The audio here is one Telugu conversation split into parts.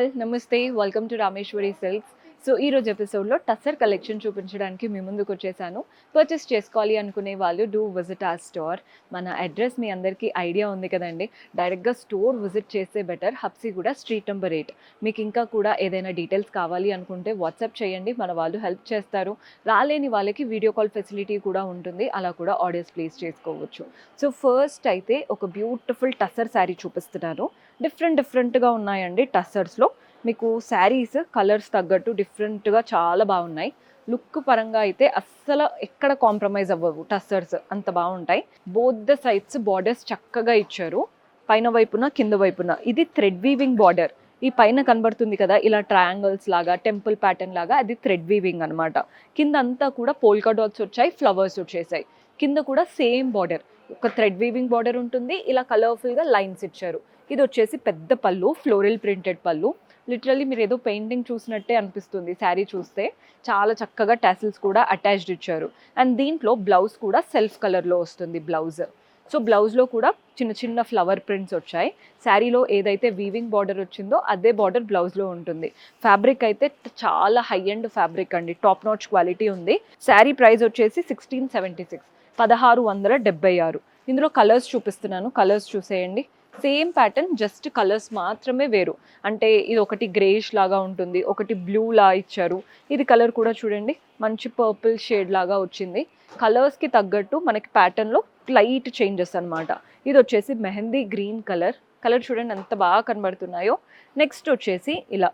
ఆల్ నమస్తే welcome to Rameshwari silks. So ఈ రోజు ఎపిసోడ్లో టస్సర్ కలెక్షన్ చూపించడానికి మీ ముందుకు వచ్చేసాను. పర్చేస్ చేసుకోవాలి అనుకునే వాళ్ళు డూ విజిట్ ఆ స్టోర్. మన అడ్రస్ మీ అందరికీ ఐడియా ఉంది కదండి. డైరెక్ట్గా స్టోర్ విజిట్ చేస్తే బెటర్. Habsiguda street number 8. మీకు ఇంకా కూడా ఏదైనా డీటెయిల్స్ కావాలి అనుకుంటే వాట్సాప్ చేయండి, మన వాళ్ళు హెల్ప్ చేస్తారు. రాలేని వాళ్ళకి వీడియో కాల్ ఫెసిలిటీ కూడా ఉంటుంది, అలా కూడా ఆర్డర్స్ ప్లేస్ చేసుకోవచ్చు. సో ఫస్ట్ అయితే ఒక బ్యూటిఫుల్ టస్సర్ శారీ చూపిస్తున్నాను. డిఫరెంట్గా ఉన్నాయండి టస్సర్స్లో. మీకు శారీస్ కలర్స్ తగ్గట్టు డిఫరెంట్గా చాలా బాగున్నాయి. లుక్ పరంగా అయితే అస్సలు ఎక్కడ కాంప్రమైజ్ అవ్వవు, టస్సర్స్ అంత బాగుంటాయి. బోత్ ద సైడ్స్ బార్డర్స్ చక్కగా ఇచ్చారు, పైన వైపున కింద వైపున. ఇది థ్రెడ్ వీవింగ్ బార్డర్. ఈ పైన కనబడుతుంది కదా ఇలా ట్రయాంగిల్స్ లాగా, టెంపుల్ ప్యాటర్న్ లాగా, అది థ్రెడ్ వీవింగ్ అనమాట. కింద అంతా కూడా పోల్కా డాట్స్ వచ్చాయి, ఫ్లవర్స్ వచ్చేసాయి. కింద కూడా సేమ్ బార్డర్, ఒక థ్రెడ్ వీవింగ్ బార్డర్ ఉంటుంది, ఇలా కలర్ఫుల్గా లైన్స్ ఇచ్చారు. ఇది వచ్చేసి పెద్ద పళ్ళు, ఫ్లోరల్ ప్రింటెడ్ పళ్ళు. లిటరల్లీ మీరు ఏదో పెయింటింగ్ చూసినట్టే అనిపిస్తుంది శారీ చూస్తే. చాలా చక్కగా టాసిల్స్ కూడా అటాచ్డ్ ఇచ్చారు. అండ్ దీంట్లో బ్లౌజ్ కూడా సెల్ఫ్ కలర్లో వస్తుంది బ్లౌజ్. సో బ్లౌజ్లో కూడా చిన్న చిన్న ఫ్లవర్ ప్రింట్స్ వచ్చాయి. శారీలో ఏదైతే వీవింగ్ బార్డర్ వచ్చిందో అదే బార్డర్ బ్లౌజ్లో ఉంటుంది. ఫ్యాబ్రిక్ అయితే చాలా హై అండ్ ఫ్యాబ్రిక్ అండి, టాప్ నాచ్ క్వాలిటీ ఉంది. శారీ ప్రైస్ వచ్చేసి 1676, 1676. ఇందులో కలర్స్ చూపిస్తున్నాను, కలర్స్ చూసేయండి. సేమ్ ప్యాటర్న్, జస్ట్ కలర్స్ మాత్రమే వేరు. అంటే ఇది ఒకటి గ్రేష్ లాగా ఉంటుంది, ఒకటి బ్లూ లా ఇచ్చారు. ఇది కలర్ కూడా చూడండి, మంచి పర్పుల్ షేడ్ లాగా వచ్చింది. కలర్స్కి తగ్గట్టు మనకి ప్యాటర్న్లో లైట్ చేంజెస్ అనమాట. ఇది వచ్చేసి మెహందీ గ్రీన్ కలర్. కలర్ చూడండి ఎంత బాగా కనబడుతున్నాయో. నెక్స్ట్ వచ్చేసి ఇలా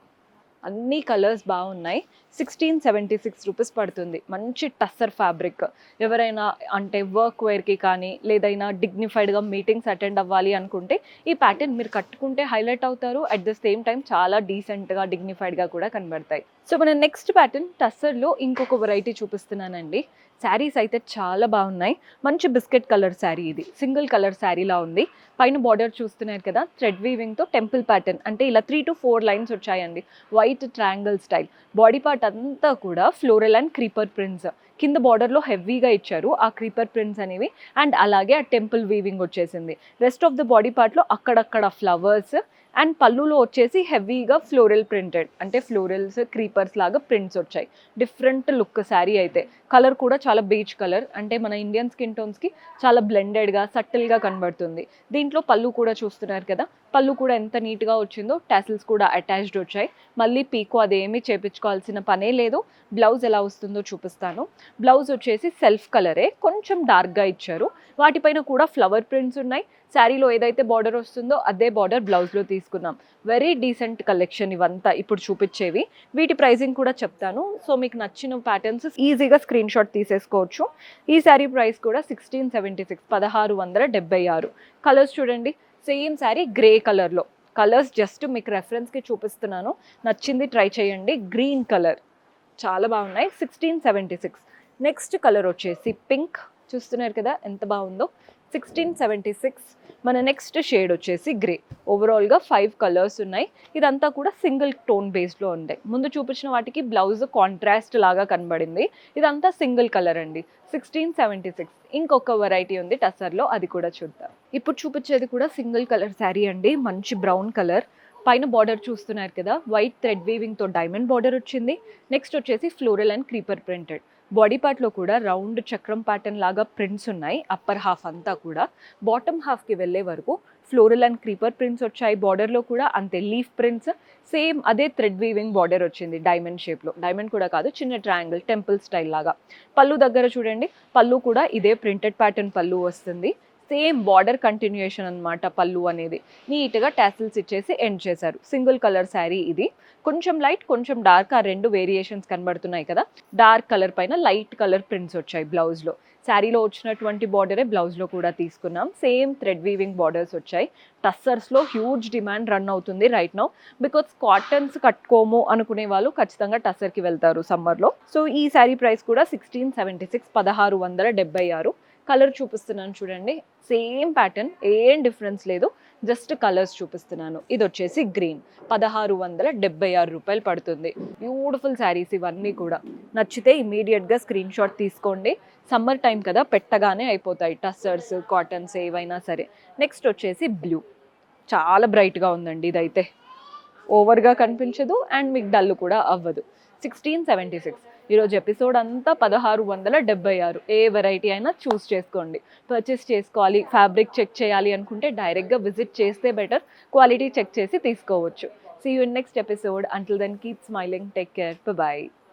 అన్ని కలర్స్ బాగున్నాయి. 1676 రూపీస్ పడుతుంది. మంచి టస్సర్ ఫ్యాబ్రిక్. ఎవరైనా అంటే వర్క్ వేర్కి కానీ లేదైనా డిగ్నిఫైడ్గా మీటింగ్స్ అటెండ్ అవ్వాలి అనుకుంటే ఈ ప్యాటర్న్ మీరు కట్టుకుంటే హైలైట్ అవుతారు. అట్ ద సేమ్ టైం చాలా డీసెంట్గా డిగ్నిఫైడ్గా కూడా కనబడతాయి. సో మన నెక్స్ట్ ప్యాటర్న్ టస్సర్లో ఇంకొక వెరైటీ చూపిస్తున్నానండి. శారీస్ అయితే చాలా బాగున్నాయి. మంచి బిస్కెట్ కలర్ శారీ, ఇది సింగిల్ కలర్ శారీలా ఉంది. పైన బార్డర్ చూస్తున్నారు కదా, థ్రెడ్ వీవింగ్తో టెంపుల్ ప్యాటర్న్, అంటే ఇలా 3 to 4 లైన్స్ వచ్చాయండి, white triangle style. Body part అంతా కూడా ఫ్లోరల్ అండ్ క్రీపర్ ప్రింట్స్. కింద బార్డర్లో హెవీగా ఇచ్చారు ఆ క్రీపర్ ప్రింట్స్ అనేవి. అండ్ అలాగే ఆ టెంపుల్ వీవింగ్ వచ్చేసింది. రెస్ట్ ఆఫ్ ద బాడీ పార్ట్లో అక్కడక్కడ ఫ్లవర్స్. అండ్ పళ్ళులో వచ్చేసి హెవీగా ఫ్లోరల్ ప్రింటెడ్, అంటే ఫ్లోరల్స్ క్రీపర్స్ లాగా ప్రింట్స్ వచ్చాయి. డిఫరెంట్ లుక్ శారీ అయితే. కలర్ కూడా చాలా బీచ్ కలర్, అంటే మన ఇండియన్ స్కిన్ టోన్స్కి చాలా బ్లెండెడ్గా సటిల్గా కనబడుతుంది. దీంట్లో పళ్ళు కూడా చూస్తున్నారు కదా, పళ్ళు కూడా ఎంత నీట్గా వచ్చిందో. టాసిల్స్ కూడా అటాచ్డ్ వచ్చాయి. మళ్ళీ పీకో అదేమీ చేపించుకోవాల్సిన పనే లేదు. బ్లౌజ్ ఎలా వస్తుందో చూపిస్తాను. బ్లౌజ్ వచ్చేసి సెల్ఫ్ కలరే, కొంచెం డార్క్గా ఇచ్చారు. వాటిపైన కూడా ఫ్లవర్ ప్రింట్స్ ఉన్నాయి. శారీలో ఏదైతే బార్డర్ వస్తుందో అదే బార్డర్ బ్లౌజ్లో తీసుకున్నాం. వెరీ డీసెంట్ కలెక్షన్ ఇవంతా ఇప్పుడు చూపించేవి. వీటి ప్రైసింగ్ కూడా చెప్తాను. సో మీకు నచ్చిన ప్యాటర్న్స్ ఈజీగా స్క్రీన్ షాట్ తీసేసుకోవచ్చు. ఈ శారీ ప్రైస్ కూడా 1676, 1676. కలర్స్ చూడండి, సేమ్ శారీ గ్రే కలర్లో. కలర్స్ జస్ట్ మీకు రెఫరెన్స్కి చూపిస్తున్నాను, నచ్చింది ట్రై చేయండి. గ్రీన్ కలర్ చాలా బాగున్నాయి, 1676. నెక్స్ట్ కలర్ వచ్చేసి పింక్, చూస్తున్నారు కదా ఎంత బాగుందో, 1676. మన నెక్స్ట్ షేడ్ వచ్చేసి గ్రే. ఓవరాల్గా 5 కలర్స్ ఉన్నాయి. ఇదంతా కూడా సింగిల్ టోన్ బేస్లో ఉంటాయి. ముందు చూపించిన వాటికి బ్లౌజ్ కాంట్రాస్ట్ లాగా కనబడింది, ఇదంతా సింగిల్ కలర్ అండి. 1676. ఇంకొక వెరైటీ ఉంది టస్సర్లో, అది కూడా చూద్దాం. ఇప్పుడు చూపించేది కూడా సింగిల్ కలర్ శారీ అండి, మంచి బ్రౌన్ కలర్. పైన బార్డర్ చూస్తున్నారు కదా, వైట్ థ్రెడ్ వీవింగ్తో డైమండ్ బార్డర్ వచ్చింది. నెక్స్ట్ వచ్చేసి floral and creeper printed. Body పార్ట్లో కూడా రౌండ్ చక్రం ప్యాటర్న్ లాగా ప్రింట్స్ ఉన్నాయి. అప్పర్ హాఫ్ అంతా కూడా, బాటమ్ హాఫ్కి వెళ్ళే వరకు ఫ్లోరల్ అండ్ క్రీపర్ ప్రింట్స్ వచ్చాయి. బార్డర్లో కూడా అంతే లీఫ్ ప్రింట్స్. సేమ్ అదే థ్రెడ్ వీవింగ్ బార్డర్ వచ్చింది డైమండ్ షేప్లో. డైమండ్ కూడా కాదు, చిన్న ట్రయాంగిల్ టెంపుల్ స్టైల్ లాగా. పళ్ళు దగ్గర చూడండి, పళ్ళు కూడా ఇదే ప్రింటెడ్ ప్యాటర్న్ పళ్ళు వస్తుంది. సేమ్ బార్డర్ కంటిన్యూయేషన్ అనమాట పళ్ళు అనేది. నీట్గా టాసిల్స్ ఇచ్చేసి ఎండ్ చేశారు. సింగిల్ కలర్ శారీ ఇది. కొంచెం లైట్ కొంచెం డార్క్, ఆ 2 వేరియేషన్స్ కనబడుతున్నాయి కదా. డార్క్ కలర్ పైన లైట్ కలర్ ప్రింట్స్ వచ్చాయి బ్లౌజ్లో. శారీలో వచ్చినటువంటి బార్డరే బ్లౌజ్లో కూడా తీసుకున్నాం. సేమ్ థ్రెడ్ వీవింగ్ బార్డర్స్ వచ్చాయి. టస్సర్స్లో హ్యూజ్ డిమాండ్ రన్ అవుతుంది రైట్ నౌ, బికాస్ కాటన్స్ కట్టుకోము అనుకునే వాళ్ళు ఖచ్చితంగా టస్సర్కి వెళ్తారు సమ్మర్లో. సో ఈ శారీ ప్రైస్ కూడా 1676, 1676. కలర్ చూపిస్తున్నాను చూడండి, సేమ్ ప్యాటర్న్, ఏం డిఫరెన్స్ లేదు, జస్ట్ కలర్స్ చూపిస్తున్నాను. ఇది వచ్చేసి గ్రీన్, 1676 రూపాయలు పడుతుంది. బ్యూటిఫుల్ శారీస్ ఇవన్నీ కూడా. నచ్చితే ఇమీడియట్గా స్క్రీన్ షాట్ తీసుకోండి. సమ్మర్ టైం కదా, పెట్టగానే అయిపోతాయి టస్సర్స్ కాటన్స్ ఏవైనా సరే. నెక్స్ట్ వచ్చేసి బ్లూ, చాలా బ్రైట్గా ఉందండి ఇదైతే. ఓవర్గా కనిపించదు అండ్ మీకు డల్ కూడా అవ్వదు. 1676. ఈరోజు ఎపిసోడ్ అంతా 1676. ఏ వెరైటీ అయినా చూస్ చేసుకోండి. పర్చేస్ చేసుకోవాలి, ఫ్యాబ్రిక్ చెక్ చేయాలి అనుకుంటే డైరెక్ట్గా విజిట్ చేస్తే బెటర్. క్వాలిటీ చెక్ చేసి తీసుకోవచ్చు. See you in next episode. Until then keep smiling. Take care. Bye.